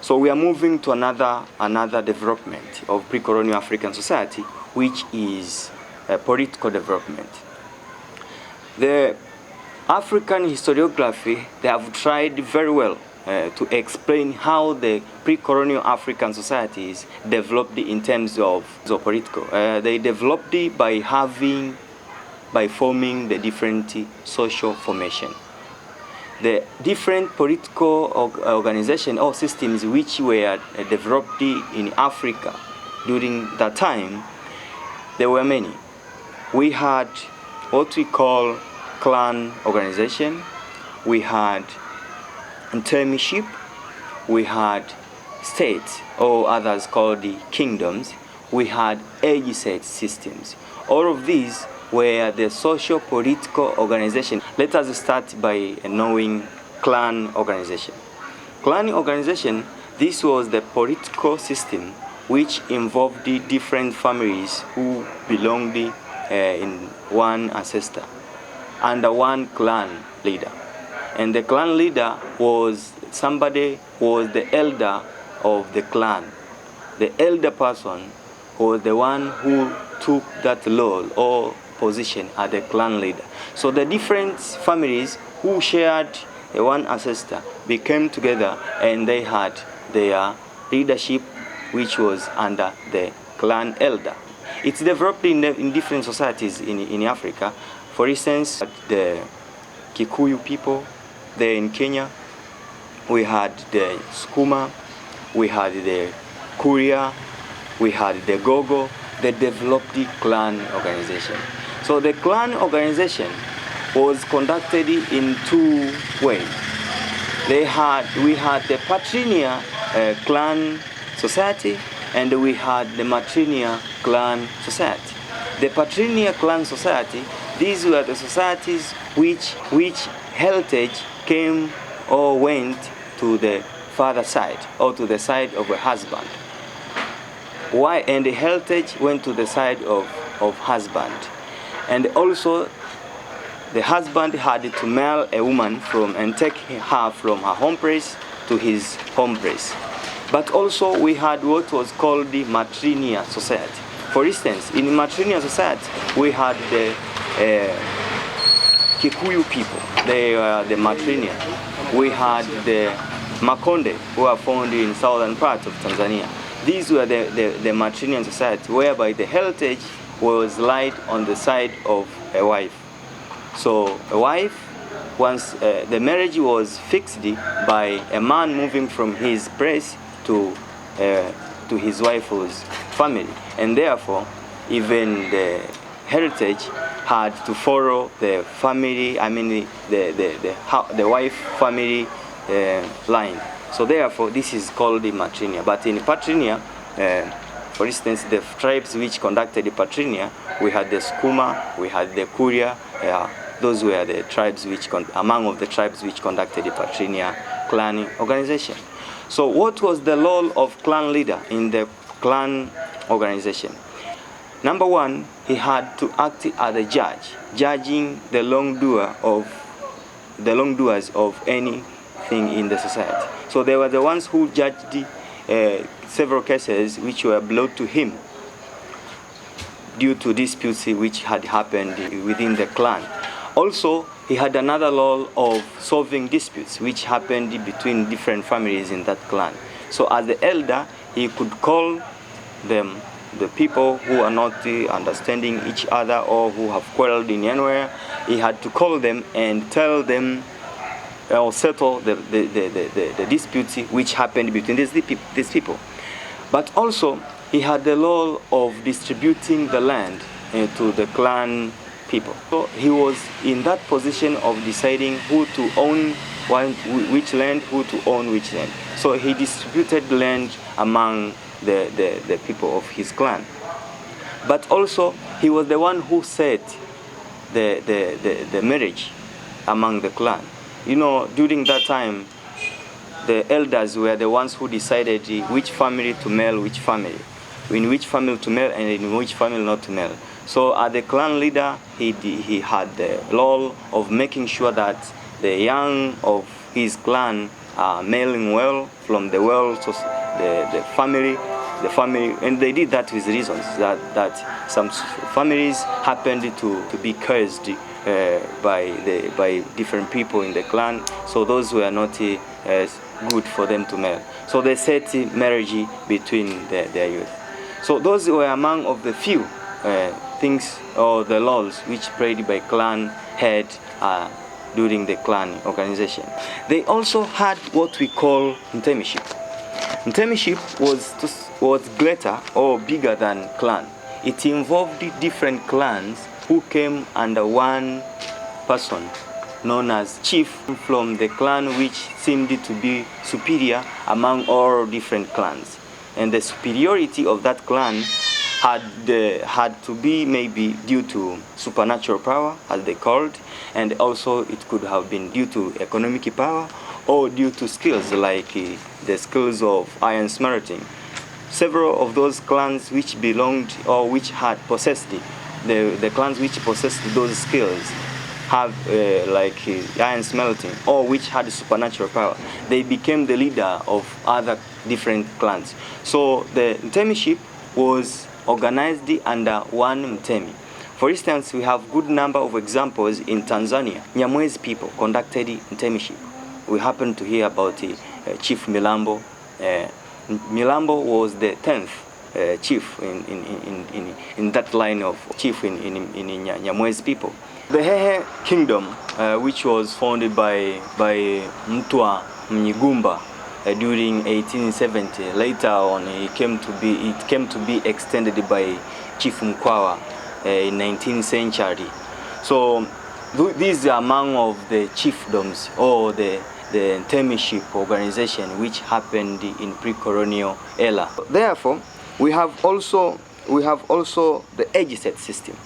So we are moving to another development of pre-colonial African society, which is political development. The African historiography, they have tried very well to explain how the pre-colonial African societies developed in terms of political. They developed it by forming the different social formation. The different political organization or systems which were developed in Africa during that time, there were many. We had what we call clan organization, we had internship, we had states, or others called the kingdoms, we had age-set systems. All of these were the social political organization. Let us start by knowing clan organization. Clan organization, this was the political system which involved the different families who belonged in one ancestor under one clan leader. And the clan leader was the elder of the clan. The elder person was the one who took that role or position as the clan leader. So the different families who shared one ancestor became together and they had their leadership, which was under the clan elder. It's developed in different societies in Africa. For instance, the Kikuyu people there in Kenya, we had the Skuma, we had the Kuria, we had the Gogo. They developed the clan organization. So the clan organization was conducted in two ways. We had the patrilineal clan society, and we had the matrilineal clan society. The patrilineal clan society, these were the societies which heritage came or went to the father side or to the side of a husband. Why? And the heritage went to the side of husband. And also the husband had to marry a woman and take her from her home place to his home place. But also we had what was called the matrilineal society. For instance, in matrilineal society, we had the Kikuyu people, they were the matrilineal. We had the Makonde, who are found in southern parts of Tanzania. These were the matrilineal society, whereby the heritage was laid on the side of a wife. So a wife, once the marriage was fixed by a man moving from his place to his wife's family, and therefore even the heritage had to follow the family, the wife family line. So therefore this is called the matrilineal. But in patrilineal, for instance, the tribes which conducted the patrilineal, we had the Skuma, we had the Kuria. Those were the tribes among the tribes which conducted the patrilineal clan organization. So what was the role of clan leader in the clan organization? Number one, he had to act as a judge, judging the wrongdoers of anything in the society. So they were the ones who judged several cases which were brought to him due to disputes which had happened within the clan. Also, he had another role of solving disputes which happened between different families in that clan. So as the elder, he could call them, the people who are not understanding each other or who have quarreled in anywhere. He had to call them and tell them or settle the disputes which happened between these people. But also, he had the role of distributing the land to the clan people. So he was in that position of deciding who to own which land, who to own which land. So he distributed land among the people of his clan. But also, he was the one who set the marriage among the clan. You know, during that time, the elders were the ones who decided which family to marry which family, in which family to marry and in which family not to marry. So as the clan leader, he had the role of making sure that the young of his clan mailing well from the well to the family, and they did that with reasons that some families happened to be cursed by different people in the clan, so those were not good for them to marry. So they set marriage between their youth. So those were among of the few things or the laws which prayed by clan head during the clan organization. They also had what we call intimacyship. Intimacyship was greater or bigger than clan. It involved different clans who came under one person known as chief from the clan which seemed to be superior among all different clans. And the superiority of that clan had to be maybe due to supernatural power, as they called, and also it could have been due to economic power or due to skills like the skills of iron smelting. Several of those clans which belonged or which had possessed the clans which possessed those skills have like iron smelting or which had supernatural power, they became the leader of other different clans. So the intimacyship was organized under one mtemi. For instance, we have good number of examples in Tanzania. Nyamwezi people conducted intimacyship. We happen to hear about Chief Mirambo. Mirambo was the 10th chief in that line of chief in Nyamwezi people. The Hehe kingdom, which was founded by Mtwa Mnyigumba during 1870, later on it came to be extended by Chief Mkwawa in 19th century. So these are among of the chiefdoms or the intimacyship organization which happened in pre-colonial era. Therefore, we have also the age-set system,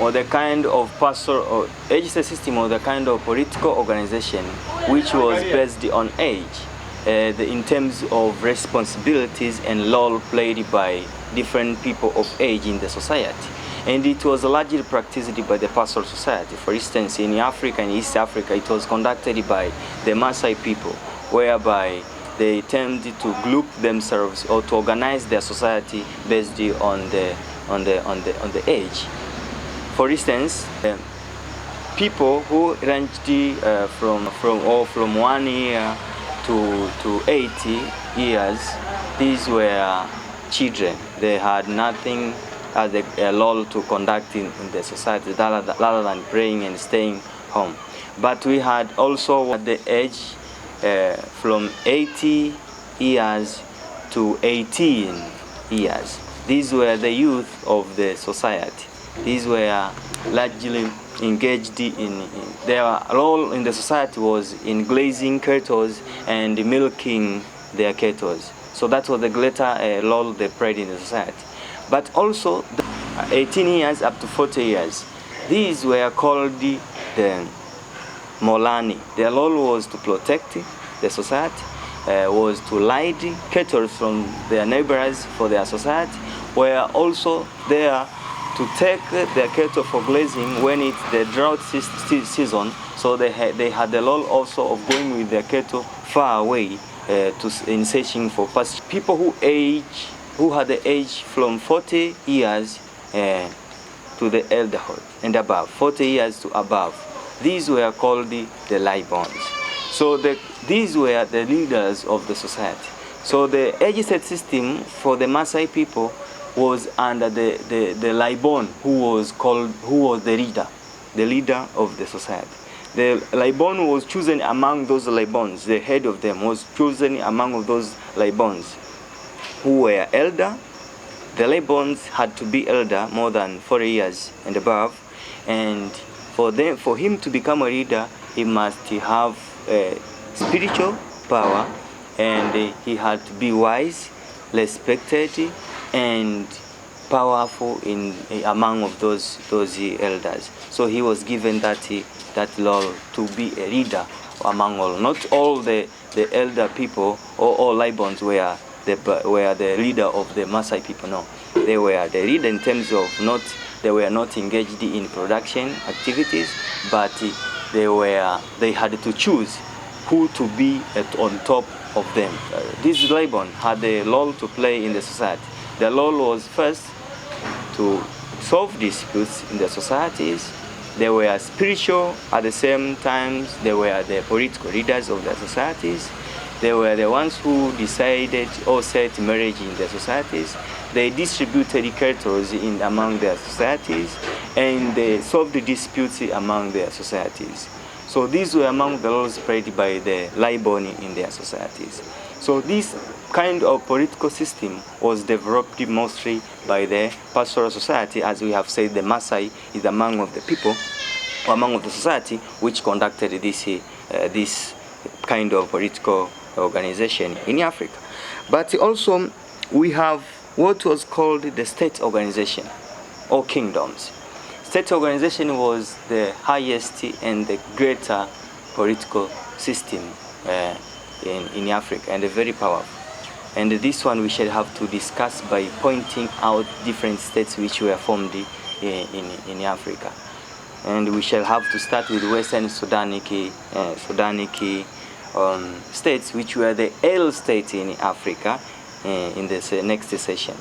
or the kind of pastoral or age-set system, or the kind of political organization which was based on age, in terms of responsibilities and role played by different people of age in the society. And it was largely practiced by the pastoral society. For instance, in Africa, in East Africa, it was conducted by the Maasai people, whereby they tended to group themselves or to organize their society based on the age. For instance, people who ranged from 1 year to 80 years, these were children. They had nothing as a role to conduct in the society rather than praying and staying home. But we had also at the age from 80 years to 18 years. These were the youth of the society. These were largely engaged in their role in the society was in grazing cattle and milking their cattle. So that was the greater role they played in the society. But also 18 years up to 40 years, these were called the Molani. Their role was to protect the society, was to lead cattle from their neighbors for their society, were also there to take their cattle for grazing when it's the drought season. So they had the role also of going with their cattle far away in searching for pasture. People who had the age from 40 years to the elderhood and above, 40 years to above, these were called the Laibons. So these were the leaders of the society. So the age-set system for the Maasai people was under the Laibon, who was the leader of the society. The Laibon was chosen among those Laibons. The head of them was chosen among those Laibons who were elder. The Laibons had to be elder more than 40 years and above, and for him to become a leader, he must have spiritual power, and he had to be wise, respected, and powerful among of those elders. So he was given that role to be a leader among all. Not all the elder people or all Laibons were the leader of the Maasai people. No, they were the leader in terms of they were not engaged in production activities, but they had to choose who to be on top of them. This labor had a role to play in the society. The role was first to solve disputes in the societies. They were spiritual at the same time. They were the political leaders of the societies. They were the ones who decided or set marriage in the societies. They distributed cattle among their societies, and they solved the disputes among their societies. So these were among the roles played by the Libon in their societies. So this kind of political system was developed mostly by the pastoral society. As we have said, the Maasai is among of the people, among of the society, which conducted this kind of political organization in Africa. But also we have what was called the state organization or kingdoms. State organization was the highest and the greater political system in Africa, and very powerful. And this one we shall have to discuss by pointing out different states which were formed in Africa. And we shall have to start with Western Sudanic states, which were the L states in Africa in this next session.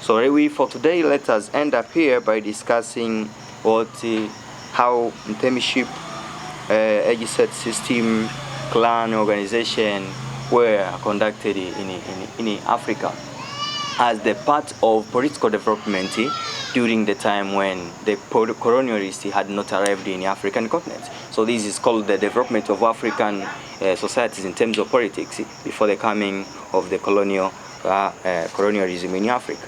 So for today, let us end up here by discussing how membership, age set system, clan organization were conducted in Africa as the part of political development during the time when the colonialists had not arrived in the African continent. So this is called the development of African societies in terms of politics before the coming of the colonialism in Africa.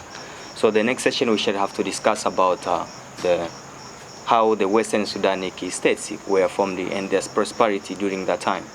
So the next session we shall have to discuss about how the Western Sudanic states were formed and their prosperity during that time.